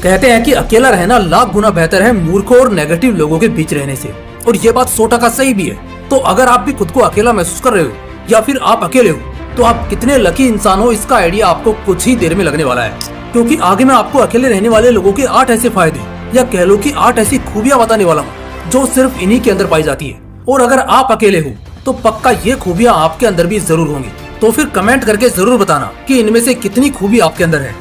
कहते हैं कि अकेला रहना लाख गुना बेहतर है मूर्खों और नेगेटिव लोगों के बीच रहने से, और ये बात 100% सही भी है। तो अगर आप भी खुद को अकेला महसूस कर रहे हो या फिर आप अकेले हो, तो आप कितने लकी इंसान हो, इसका आइडिया आपको कुछ ही देर में लगने वाला है। क्योंकि आगे मैं आपको अकेले रहने वाले लोगों के 8 ऐसे फायदे या कह लो कि 8 ऐसी खूबियां बताने वाला हूँ जो सिर्फ इन्हीं के अंदर पाई जाती है। और अगर आप अकेले हो तो पक्का ये खूबियां आपके अंदर भी जरूर होंगी। तो फिर कमेंट करके जरूर बताना कि इनमें से कितनी खूबी आपके अंदर है।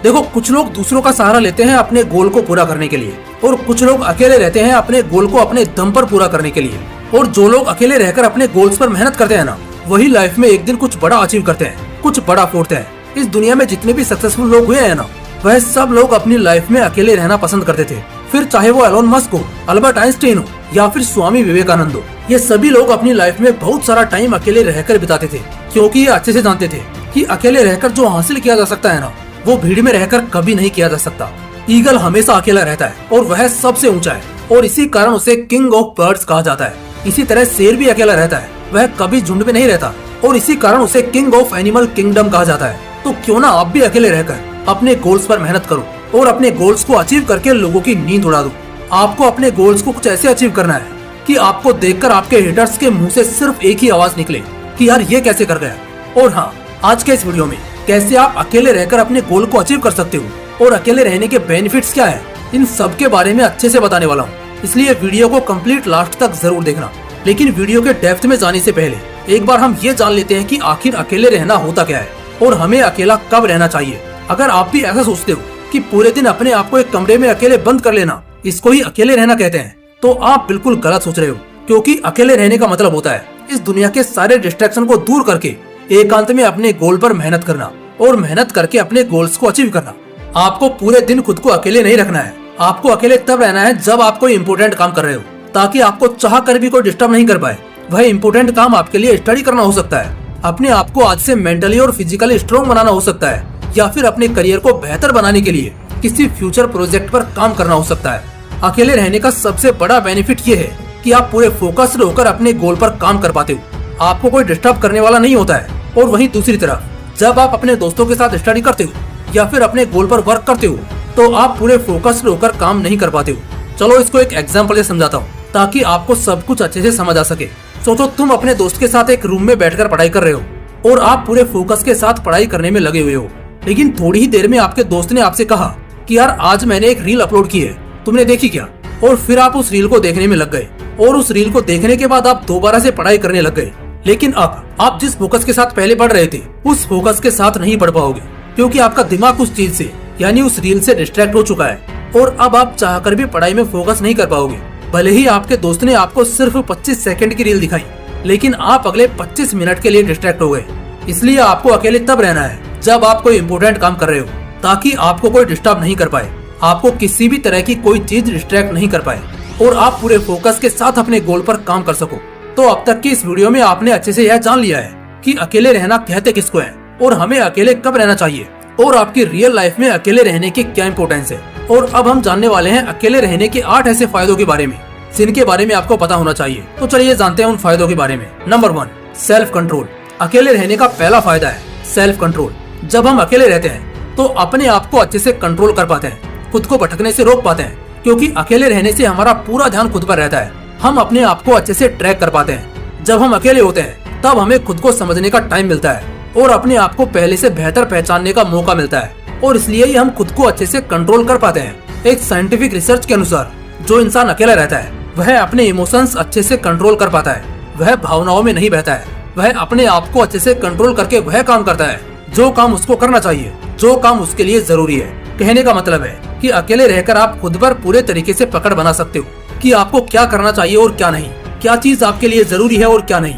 देखो, कुछ लोग दूसरों का सहारा लेते हैं अपने गोल को पूरा करने के लिए, और कुछ लोग अकेले रहते हैं अपने गोल को अपने दम पर पूरा करने के लिए। और जो लोग अकेले रहकर अपने गोल्स पर मेहनत करते हैं ना, वही लाइफ में एक दिन कुछ बड़ा अचीव करते हैं, कुछ बड़ा फोड़ते हैं। इस दुनिया में जितने भी सक्सेसफुल लोग हुए हैं ना, वह सब लोग अपनी लाइफ में अकेले रहना पसंद करते थे। फिर चाहे वो एलोन मस्क हो, अल्बर्ट आइंस्टीन हो या फिर स्वामी विवेकानंद हो, ये सभी लोग अपनी लाइफ में बहुत सारा टाइम अकेले रहकर बिताते थे, क्योंकि ये अच्छे से जानते थे कि अकेले रहकर जो हासिल किया जा सकता है ना, वो भीड़ में रहकर कभी नहीं किया जा सकता। ईगल हमेशा अकेला रहता है और वह सबसे ऊंचा है, और इसी कारण उसे किंग ऑफ बर्ड्स कहा जाता है। इसी तरह शेर भी अकेला रहता है, वह कभी झुंड में नहीं रहता, और इसी कारण उसे किंग ऑफ एनिमल किंगडम कहा जाता है। तो क्यों ना आप भी अकेले रहकर अपने गोल्स पर मेहनत करो और अपने गोल्स को अचीव करके लोगों की नींद उड़ा दो। आपको अपने गोल्स को कुछ ऐसे अचीव करना है कि आपको देखकर आपके हेटर्स के मुंह से सिर्फ एक ही आवाज निकले कि यार ये कैसे कर गया। और हाँ, आज के इस वीडियो में कैसे आप अकेले रहकर अपने गोल को अचीव कर सकते हो और अकेले रहने के बेनिफिट्स क्या है, इन सब के बारे में अच्छे से बताने वाला हूँ। इसलिए वीडियो को कंप्लीट लास्ट तक जरूर देखना। लेकिन वीडियो के डेप्थ में जाने से पहले एक बार हम ये जान लेते हैं कि आखिर अकेले रहना होता क्या है और हमें अकेला कब रहना चाहिए। अगर आप भी ऐसा सोचते हो कि पूरे दिन अपने आप को एक कमरे में अकेले बंद कर लेना, इसको ही अकेले रहना कहते हैं, तो आप बिल्कुल गलत सोच रहे हो। क्योंकि अकेले रहने का मतलब होता है इस दुनिया के सारे डिस्ट्रैक्शन को दूर करके एकांत में अपने गोल पर मेहनत करना और मेहनत करके अपने गोल्स को अचीव करना। आपको पूरे दिन खुद को अकेले नहीं रखना है। आपको अकेले तब रहना है जब आप कोई इम्पोर्टेंट काम कर रहे हो, ताकि आपको चाह कर भी कोई डिस्टर्ब नहीं कर पाए। वह इम्पोर्टेंट काम आपके लिए स्टडी करना हो सकता है, अपने आप को आज से मेंटली और फिजिकली स्ट्रॉन्ग बनाना हो सकता है, या फिर अपने करियर को बेहतर बनाने के लिए किसी फ्यूचर प्रोजेक्ट पर काम करना हो सकता है। अकेले रहने का सबसे बड़ा बेनिफिट ये है कि आप पूरे फोकस्ड होकर अपने गोल पर काम कर पाते हो। आपको कोई डिस्टर्ब करने वाला नहीं होता है। और वहीं दूसरी तरफ जब आप अपने दोस्तों के साथ स्टडी करते हो या फिर अपने गोल पर वर्क करते हो, तो आप पूरे फोकस्ड होकर काम नहीं कर पाते हो। चलो इसको एक एग्जाम्पल से समझाता हूँ ताकि आपको सब कुछ अच्छे से समझ आ सके। सोचो तुम अपने दोस्त के साथ एक रूम में बैठकर पढ़ाई कर रहे हो और आप पूरे फोकस के साथ पढ़ाई करने में लगे हुए हो। लेकिन थोड़ी ही देर में आपके दोस्त ने आपसे कहा कि यार आज मैंने एक रील अपलोड की है, तुमने देखी क्या? और फिर आप उस रील को देखने में लग गए, और उस रील को देखने के बाद आप दोबारा से पढ़ाई करने लग गए। लेकिन अब आप जिस फोकस के साथ पहले पढ़ रहे थे, उस फोकस के साथ नहीं पढ़ पाओगे, क्योंकि आपका दिमाग उस चीज से यानी उस रील से डिस्ट्रैक्ट हो चुका है, और अब आप चाहकर भी पढ़ाई में फोकस नहीं कर पाओगे। भले ही आपके दोस्त ने आपको सिर्फ 25 सेकंड की रील दिखाई, लेकिन आप अगले 25 मिनट के लिए डिस्ट्रैक्ट हो गए। इसलिए आपको अकेले तब रहना है जब आप कोई इम्पोर्टेंट काम कर रहे हो, ताकि आपको कोई डिस्टर्ब नहीं कर पाए, आपको किसी भी तरह की कोई चीज डिस्ट्रैक्ट नहीं कर पाए, और आप पूरे फोकस के साथ अपने गोल पर काम कर सको। तो अब तक की इस वीडियो में आपने अच्छे से यह जान लिया है कि अकेले रहना कहते किसको है, और हमें अकेले कब रहना चाहिए, और आपकी रियल लाइफ में अकेले रहने की क्या इम्पोर्टेंस है। और अब हम जानने वाले हैं अकेले रहने के 8 ऐसे फायदों के बारे में जिनके बारे में आपको पता होना चाहिए। तो चलिए जानते हैं उन फायदों के बारे में। Number 1, self control. अकेले रहने का पहला फायदा है सेल्फ कंट्रोल। जब हम अकेले रहते हैं तो अपने आप को अच्छे से कंट्रोल कर पाते हैं, खुद को भटकने से रोक पाते हैं, क्योंकि अकेले रहने से हमारा पूरा ध्यान खुद पर रहता है। हम अपने आप को अच्छे से ट्रैक कर पाते हैं। जब हम अकेले होते हैं तब हमें खुद को समझने का टाइम मिलता है और अपने आप को पहले से बेहतर पहचानने का मौका मिलता है, और इसलिए ही हम खुद को अच्छे से कंट्रोल कर पाते हैं। एक साइंटिफिक रिसर्च के अनुसार जो इंसान अकेला रहता है वह अपने इमोशंस अच्छे से कंट्रोल कर पाता है, वह भावनाओं में नहीं बहता है, वह अपने आप को अच्छे से कंट्रोल करके वह काम करता है जो काम उसको करना चाहिए, जो काम उसके लिए जरूरी है। कहने का मतलब है कि अकेले रहकर आप खुद पर पूरे तरीके से पकड़ बना सकते हो कि आपको क्या करना चाहिए और क्या नहीं, क्या चीज आपके लिए जरूरी है और क्या नहीं।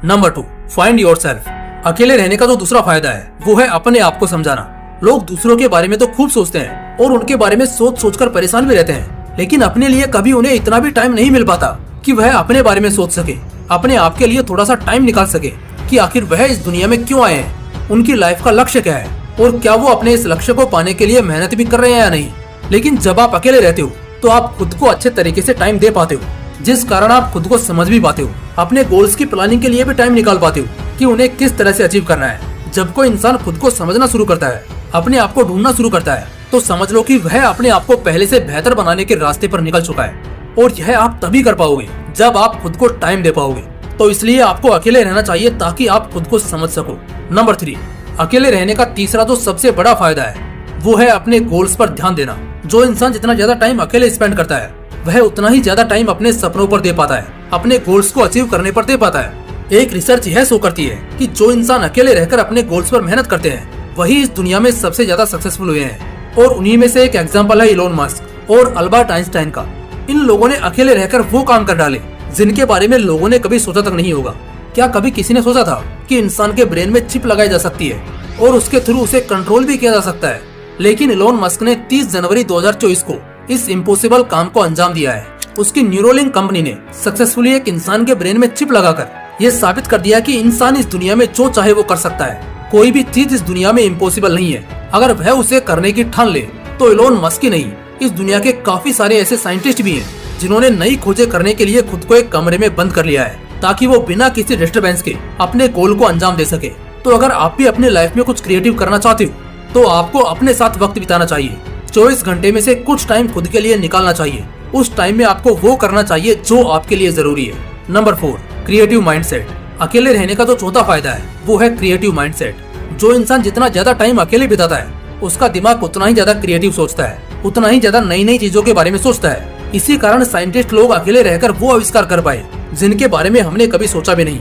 Number 2, find yourself. अकेले रहने का जो दूसरा फायदा है वो है अपने आप को समझाना। लोग दूसरों के बारे में तो खूब सोचते हैं और उनके बारे में सोच सोचकर परेशान भी रहते हैं, लेकिन अपने लिए कभी उन्हें इतना भी टाइम नहीं मिल पाता कि वह अपने बारे में सोच सके, अपने आप के लिए थोड़ा सा टाइम निकाल सके कि आखिर वह इस दुनिया में क्यों आए हैं, उनकी लाइफ का लक्ष्य क्या है, और क्या वो अपने इस लक्ष्य को पाने के लिए मेहनत भी कर रहे हैं या नहीं। लेकिन जब आप अकेले रहते हो तो आप खुद को अच्छे तरीके से टाइम दे पाते हो, जिस कारण आप खुद को समझ भी पाते हो, अपने गोल्स की प्लानिंग के लिए भी टाइम निकाल पाते हो कि उन्हें किस तरह से अचीव करना है। जब कोई इंसान खुद को समझना शुरू करता है, अपने आप को ढूंढना शुरू करता है, तो समझ लो कि वह अपने आप को पहले से बेहतर बनाने के रास्ते पर निकल चुका है। और यह आप तभी कर पाओगे जब आप खुद को टाइम दे पाओगे। तो इसलिए आपको अकेले रहना चाहिए ताकि आप खुद को समझ सको। नंबर 3, अकेले रहने का तीसरा जो सबसे बड़ा फायदा है वो है अपने गोल्स पर ध्यान देना। जो इंसान जितना ज्यादा टाइम अकेले स्पेंड करता है वह उतना ही ज्यादा टाइम अपने सपनों पर दे पाता है, अपने गोल्स को अचीव करने पर दे पाता है। एक रिसर्च यह शो करती है कि जो इंसान अकेले रहकर अपने गोल्स पर मेहनत करते हैं वही इस दुनिया में सबसे ज्यादा सक्सेसफुल हुए हैं। और उन्हीं में से एक एग्जांपल है इलोन मस्क और अल्बर्ट आइंस्टाइन का। इन लोगों ने अकेले रहकर वो काम कर डाले जिनके बारे में लोगों ने कभी सोचा तक नहीं होगा। क्या कभी किसी ने सोचा था कि इंसान के ब्रेन में चिप लगाई जा सकती है और उसके थ्रू उसे कंट्रोल भी किया जा सकता है? लेकिन इलोन मस्क ने 30 जनवरी 2024 को इस इम्पॉसिबल काम को अंजाम दिया है। उसकी न्यूरोलिंक कंपनी ने सक्सेसफुली एक इंसान के ब्रेन में चिप लगाकर ये साबित कर दिया कि इंसान इस दुनिया में जो चाहे वो कर सकता है। कोई भी चीज इस दुनिया में इम्पॉसिबल नहीं है। अगर वह उसे करने की ठान ले तो इलोन मस्क ही नहीं, इस दुनिया के काफी सारे ऐसे साइंटिस्ट भी हैं जिन्होंने नई खोजें करने के लिए खुद को एक कमरे में बंद कर लिया है ताकि वो बिना किसी डिस्टरबेंस के अपने गोल को अंजाम दे सके। तो अगर आप भी अपने लाइफ में कुछ क्रिएटिव करना चाहते हो तो आपको अपने साथ वक्त बिताना चाहिए। 24 घंटे में से कुछ टाइम खुद के लिए निकालना चाहिए। उस टाइम में आपको वो करना चाहिए जो आपके लिए जरूरी है। Number 4, creative mindset. अकेले रहने का जो चौथा फायदा है वो है क्रिएटिव माइंडसेट। जो इंसान जितना ज्यादा टाइम अकेले बिताता है उसका दिमाग उतना ही ज्यादा क्रिएटिव सोचता है, उतना ही ज्यादा नई नई चीजों के बारे में सोचता है। इसी कारण साइंटिस्ट लोग अकेले रहकर वो आविष्कार कर पाए जिनके बारे में हमने कभी सोचा भी नहीं,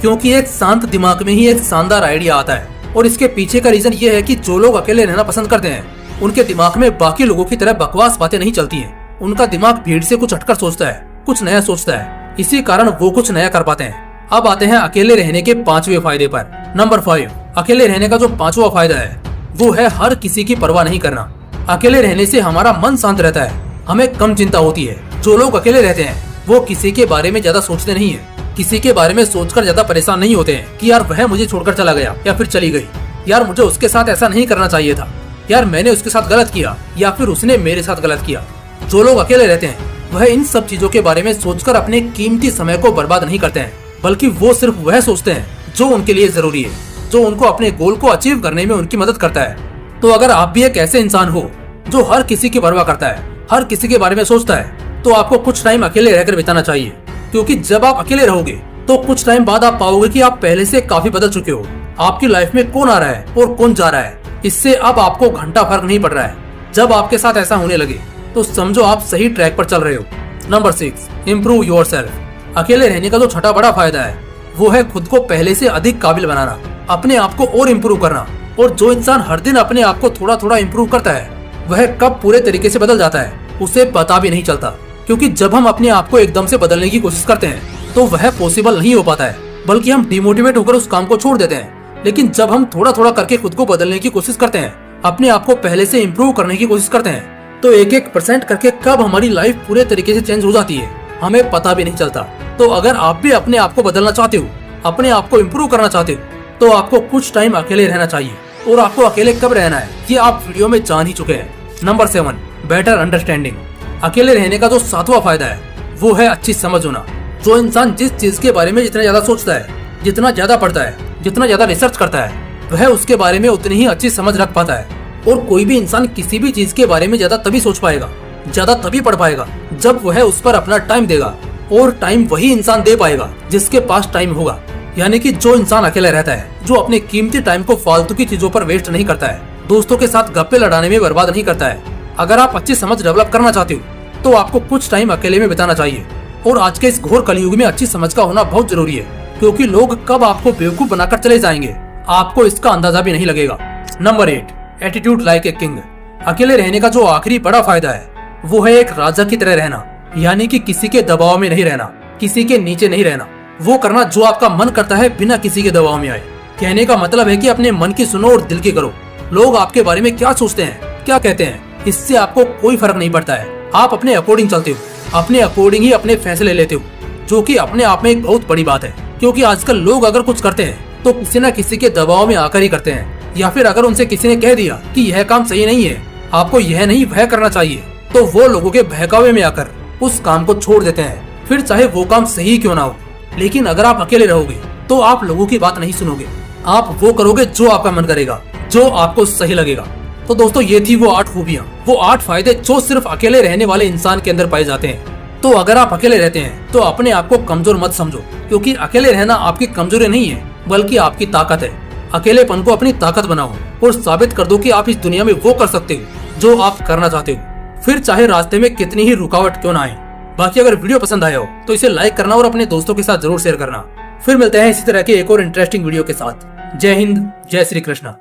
क्योंकि एक शांत दिमाग में ही एक शानदार आइडिया आता है। और इसके पीछे का रीजन ये है कि जो लोग अकेले रहना पसंद करते हैं उनके दिमाग में बाकी लोगों की तरह बकवास बातें नहीं चलती हैं। उनका दिमाग भीड़ से कुछ हटकर सोचता है, कुछ नया सोचता है। इसी कारण वो कुछ नया कर पाते हैं। अब आते हैं अकेले रहने के 5वें फायदे पर। नंबर 5, अकेले रहने का जो 5वां फायदा है वो है हर किसी की परवाह नहीं करना। अकेले रहने से हमारा मन शांत रहता है, हमें कम चिंता होती है। जो लोग अकेले रहते हैं वो किसी के बारे में ज्यादा सोचते नहीं है, किसी के बारे में सोचकर ज्यादा परेशान नहीं होते हैं कि यार वह मुझे छोड़कर चला गया या फिर चली गई, यार मुझे उसके साथ ऐसा नहीं करना चाहिए था, यार मैंने उसके साथ गलत किया या फिर उसने मेरे साथ गलत किया। जो लोग अकेले रहते हैं वह इन सब चीजों के बारे में सोचकर अपने कीमती समय को बर्बाद नहीं करते हैं, बल्कि वो सिर्फ वह सोचते हैं जो उनके लिए जरूरी है, जो उनको अपने गोल को अचीव करने में उनकी मदद करता है। तो अगर आप भी एक ऐसे इंसान हो जो हर किसी की परवाह करता है, हर किसी के बारे में सोचता है, तो आपको कुछ टाइम अकेले रहकर बिताना चाहिए। क्योंकि जब आप अकेले रहोगे तो कुछ टाइम बाद आप पाओगे कि आप पहले से काफी बदल चुके हो। आपकी लाइफ में कौन आ रहा है और कौन जा रहा है, इससे अब आपको घंटा फर्क नहीं पड़ रहा है। जब आपके साथ ऐसा होने लगे तो समझो आप सही ट्रैक पर चल रहे हो। Number 6, improve yourself. अकेले रहने का जो छठा बड़ा फायदा है वो है खुद को पहले से अधिक काबिल बनाना, अपने आप को और इम्प्रूव करना। और जो इंसान हर दिन अपने आप को थोड़ा थोड़ा इम्प्रूव करता है वह कब पूरे तरीके से बदल जाता है उसे पता भी नहीं चलता। क्योंकि जब हम अपने आप को एकदम से बदलने की कोशिश करते हैं तो वह पॉसिबल नहीं हो पाता है, बल्कि हम डिमोटिवेट होकर उस काम को छोड़ देते हैं। लेकिन जब हम थोड़ा थोड़ा करके खुद को बदलने की कोशिश करते हैं, अपने आप को पहले से इम्प्रूव करने की कोशिश करते हैं, तो 1-1% करके कब हमारी लाइफ पूरे तरीके से चेंज हो जाती है हमें पता भी नहीं चलता। तो अगर आप भी अपने आप को बदलना चाहते हो, अपने आप को इम्प्रूव करना चाहते हो, तो आपको कुछ टाइम अकेले रहना चाहिए। और आपको अकेले कब रहना है ये आप वीडियो में जान ही चुके हैं। Number 7, better understanding. अकेले रहने का जो 7वां फायदा है वो है अच्छी समझ होना। जो इंसान जिस चीज के बारे में जितना ज्यादा सोचता है, जितना ज्यादा पढ़ता है, जितना ज्यादा रिसर्च करता है, वह उसके बारे में उतनी ही अच्छी समझ रख पाता है। और कोई भी इंसान किसी भी चीज के बारे में ज्यादा तभी सोच पाएगा, ज्यादा तभी पढ़ पाएगा जब वह उस पर अपना टाइम देगा। और टाइम वही इंसान दे पाएगा जिसके पास टाइम होगा। यानी कि जो इंसान अकेले रहता है, जो अपने कीमती टाइम को फालतू की चीजों पर वेस्ट नहीं करता है, दोस्तों के साथ गप्पे लड़ाने में बर्बाद नहीं करता है। अगर आप अच्छी समझ डेवलप करना चाहते हो तो आपको कुछ टाइम अकेले में बिताना चाहिए। और आज के इस घोर कलयुग में अच्छी समझ का होना बहुत जरूरी है, क्योंकि लोग कब आपको बेवकूफ बनाकर चले जाएंगे आपको इसका अंदाजा भी नहीं लगेगा। Number 8, attitude like a king. अकेले रहने का जो आखिरी बड़ा फायदा है वो है एक राजा की तरह रहना। यानी कि किसी के दबाव में नहीं रहना, किसी के नीचे नहीं रहना, वो करना जो आपका मन करता है बिना किसी के दबाव में आए। कहने का मतलब है कि अपने मन की सुनो और दिल की करो। लोग आपके बारे में क्या सोचते हैं, क्या कहते हैं, इससे आपको कोई फर्क नहीं पड़ता है। आप अपने अकॉर्डिंग चलते हो, अपने अकॉर्डिंग ही अपने फैसले लेते हो, जो कि अपने आप में एक बहुत बड़ी बात है। क्योंकि आजकल लोग अगर कुछ करते हैं तो किसी न किसी के दबाव में आकर ही करते हैं, या फिर अगर उनसे किसी ने कह दिया कि यह काम सही नहीं है, आपको यह नहीं वह करना चाहिए, तो वो लोगों के बहकावे में आकर उस काम को छोड़ देते हैं, फिर चाहे वो काम सही क्यों ना हो। लेकिन अगर आप अकेले रहोगे तो आप लोगों की बात नहीं सुनोगे, आप वो करोगे जो आपका मन करेगा, जो आपको सही लगेगा। तो दोस्तों ये थी वो 8 खूबियाँ, वो 8 फायदे जो सिर्फ अकेले रहने वाले इंसान के अंदर पाए जाते हैं। तो अगर आप अकेले रहते हैं तो अपने आप को कमजोर मत समझो, क्योंकि अकेले रहना आपकी कमजोरी नहीं है बल्कि आपकी ताकत है। अकेलेपन को अपनी ताकत बनाओ और साबित कर दो कि आप इस दुनिया में वो कर सकते हो जो आप करना चाहते हो, फिर चाहे रास्ते में कितनी ही रुकावट क्यों ना आए। बाकी अगर वीडियो पसंद आया हो तो इसे लाइक करना और अपने दोस्तों के साथ जरूर शेयर करना। फिर मिलते हैं इसी तरह के एक और इंटरेस्टिंग वीडियो के साथ। जय हिंद, जय श्री कृष्णा।